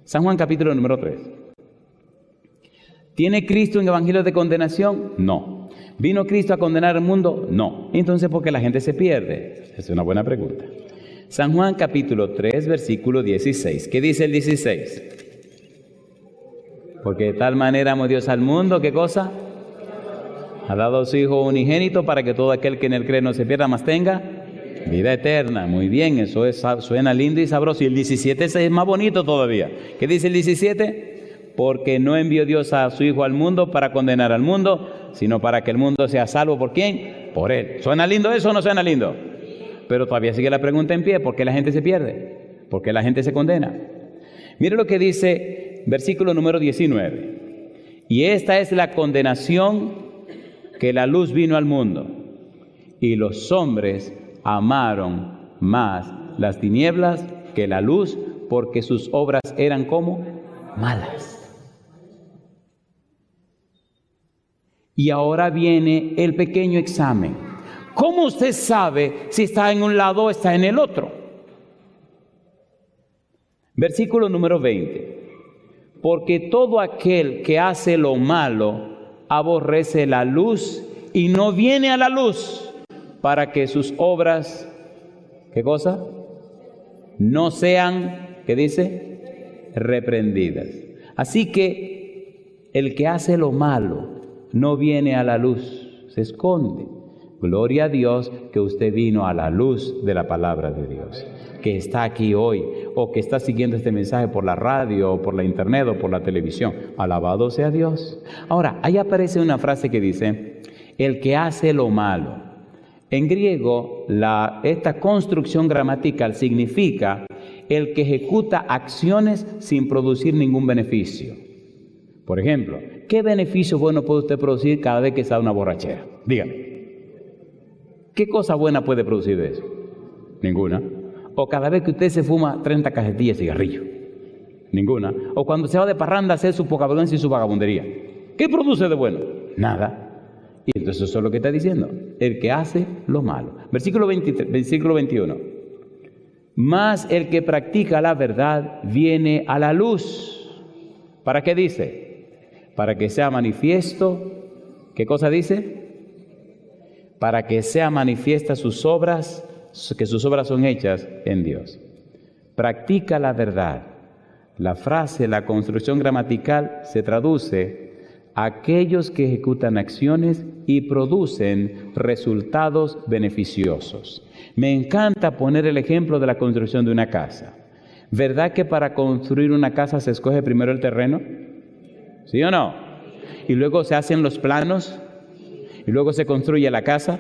San Juan capítulo número 3. ¿Tiene Cristo un evangelio de condenación? No. ¿Vino Cristo a condenar al mundo? No. Entonces, ¿por qué la gente se pierde? Es una buena pregunta. San Juan capítulo 3, versículo 16. ¿Qué dice el 16? Porque de tal manera amó Dios al mundo, ¿qué cosa? Ha dado a su Hijo unigénito para que todo aquel que en él cree no se pierda, mas tenga vida eterna. Muy bien, eso suena lindo y sabroso. Y el 17 es más bonito todavía. ¿Qué dice el 17? Porque no envió Dios a su Hijo al mundo para condenar al mundo, sino para que el mundo sea salvo. ¿Por quién? Por Él. ¿Suena lindo eso o no suena lindo? Pero todavía sigue la pregunta en pie. ¿Por qué la gente se pierde? ¿Por qué la gente se condena? Mire lo que dice versículo número 19. Y esta es la condenación, que la luz vino al mundo, y los hombres amaron más las tinieblas que la luz, porque sus obras eran como malas. Y ahora viene el pequeño examen. ¿Cómo usted sabe si está en un lado o está en el otro? Versículo número 20. Porque todo aquel que hace lo malo aborrece la luz y no viene a la luz para que sus obras, ¿qué cosa? No sean, ¿qué dice? Reprendidas. Así que el que hace lo malo no viene a la luz, se esconde. Gloria a Dios que usted vino a la luz de la palabra de Dios, que está aquí hoy, o que está siguiendo este mensaje por la radio, o por la internet, o por la televisión. Alabado sea Dios. Ahora, ahí aparece una frase que dice, el que hace lo malo. En griego, esta construcción gramatical significa el que ejecuta acciones sin producir ningún beneficio. Por ejemplo, ¿qué beneficio bueno puede usted producir cada vez que se da una borrachera? Dígame. ¿Qué cosa buena puede producir de eso? Ninguna. O cada vez que usted se fuma 30 cajetillas de cigarrillo. Ninguna. O cuando se va de parranda a hacer su poca vergüenza y su vagabundería. ¿Qué produce de bueno? Nada. Y entonces eso es lo que está diciendo. El que hace lo malo. Versículo 21. Mas el que practica la verdad viene a la luz. ¿Para qué dice? Para que sea manifiesto. ¿Qué cosa dice? Para que sea manifiesta sus obras, que sus obras son hechas en Dios. Practica la verdad. La frase, la construcción gramatical se traduce a aquellos que ejecutan acciones y producen resultados beneficiosos. Me encanta poner el ejemplo de la construcción de una casa. ¿Verdad que para construir una casa se escoge primero el terreno? ¿Sí o no? Y luego se hacen los planos. Y luego se construye la casa,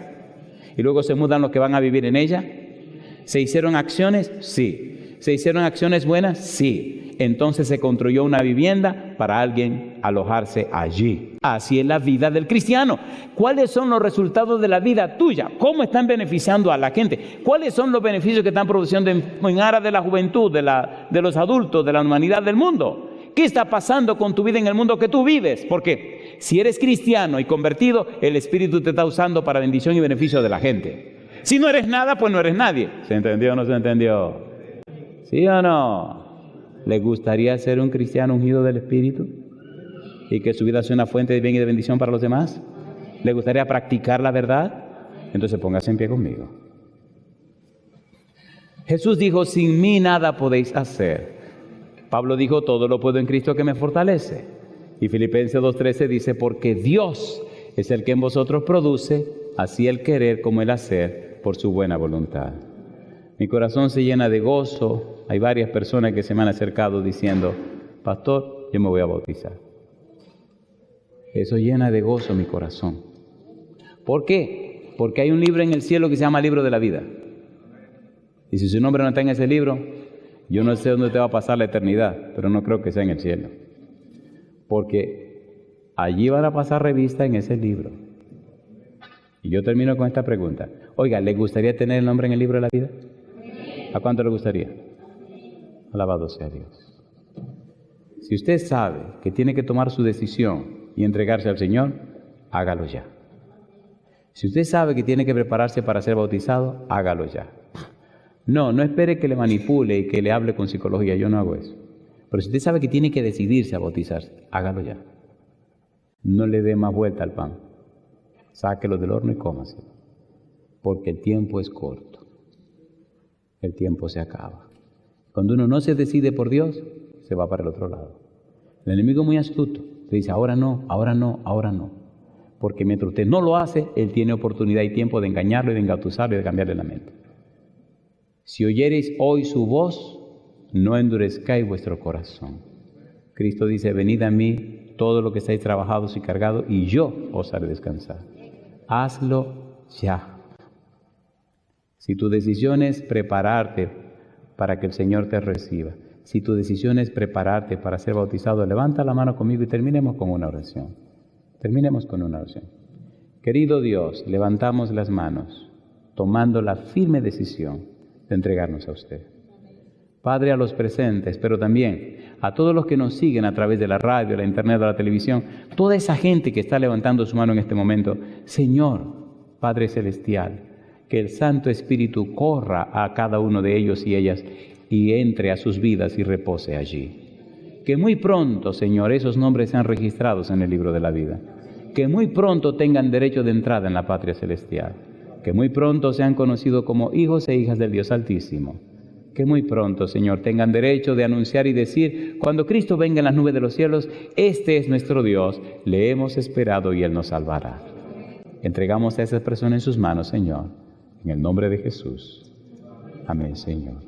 y luego se mudan los que van a vivir en ella. ¿Se hicieron acciones? Sí. ¿Se hicieron acciones buenas? Sí. Entonces se construyó una vivienda para alguien alojarse allí. Así es la vida del cristiano. ¿Cuáles son los resultados de la vida tuya? ¿Cómo están beneficiando a la gente? ¿Cuáles son los beneficios que están produciendo en aras de la juventud, de los adultos, de la humanidad, del mundo? ¿Qué está pasando con tu vida en el mundo que tú vives? Porque si eres cristiano y convertido, el Espíritu te está usando para bendición y beneficio de la gente. Si no eres nada, pues no eres nadie. ¿Se entendió o no se entendió? ¿Sí o no? ¿Le gustaría ser un cristiano ungido del Espíritu? ¿Y que su vida sea una fuente de bien y de bendición para los demás? ¿Le gustaría practicar la verdad? Entonces póngase en pie conmigo. Jesús dijo, sin mí nada podéis hacer. Pablo dijo, todo lo puedo en Cristo que me fortalece. Y Filipenses 2:13 dice, porque Dios es el que en vosotros produce, así el querer como el hacer, por su buena voluntad. Mi corazón se llena de gozo. Hay varias personas que se me han acercado diciendo, pastor, yo me voy a bautizar. Eso llena de gozo mi corazón. ¿Por qué? Porque hay un libro en el cielo que se llama Libro de la Vida. Y si su nombre no está en ese libro, yo no sé dónde te va a pasar la eternidad, pero no creo que sea en el cielo. Porque allí van a pasar revista en ese libro. Y yo termino con esta pregunta. Oiga, ¿le gustaría tener el nombre en el libro de la vida? ¿A cuánto le gustaría? Alabado sea Dios. Si usted sabe que tiene que tomar su decisión y entregarse al Señor, hágalo ya. Si usted sabe que tiene que prepararse para ser bautizado, hágalo ya. No espere que le manipule y que le hable con psicología, yo no hago eso. Pero si usted sabe que tiene que decidirse a bautizarse, hágalo ya. No le dé más vuelta al pan. Sáquelo del horno y cómaselo. Porque el tiempo es corto. El tiempo se acaba. Cuando uno no se decide por Dios, se va para el otro lado. El enemigo es muy astuto. Le dice, ahora no, ahora no, ahora no. Porque mientras usted no lo hace, él tiene oportunidad y tiempo de engañarlo y de engatusarlo y de cambiarle la mente. Si oyereis hoy su voz, no endurezcáis vuestro corazón. Cristo dice, venid a mí todo lo que estáis trabajados y cargados, y yo os haré descansar. Hazlo ya. Si tu decisión es prepararte para que el Señor te reciba, si tu decisión es prepararte para ser bautizado, levanta la mano conmigo y terminemos con una oración. Terminemos con una oración. Querido Dios, levantamos las manos, tomando la firme decisión de entregarnos a usted. Padre, a los presentes, pero también a todos los que nos siguen a través de la radio, la internet, de la televisión, toda esa gente que está levantando su mano en este momento. Señor, Padre Celestial, que el Santo Espíritu corra a cada uno de ellos y ellas y entre a sus vidas y repose allí. Que muy pronto, Señor, esos nombres sean registrados en el libro de la vida. que muy pronto tengan derecho de entrada en la patria celestial, que muy pronto sean conocidos como hijos e hijas del Dios Altísimo, que muy pronto, Señor, tengan derecho de anunciar y decir, cuando Cristo venga en las nubes de los cielos, este es nuestro Dios, le hemos esperado y Él nos salvará. Entregamos a esas personas en sus manos, Señor, en el nombre de Jesús. Amén, Señor.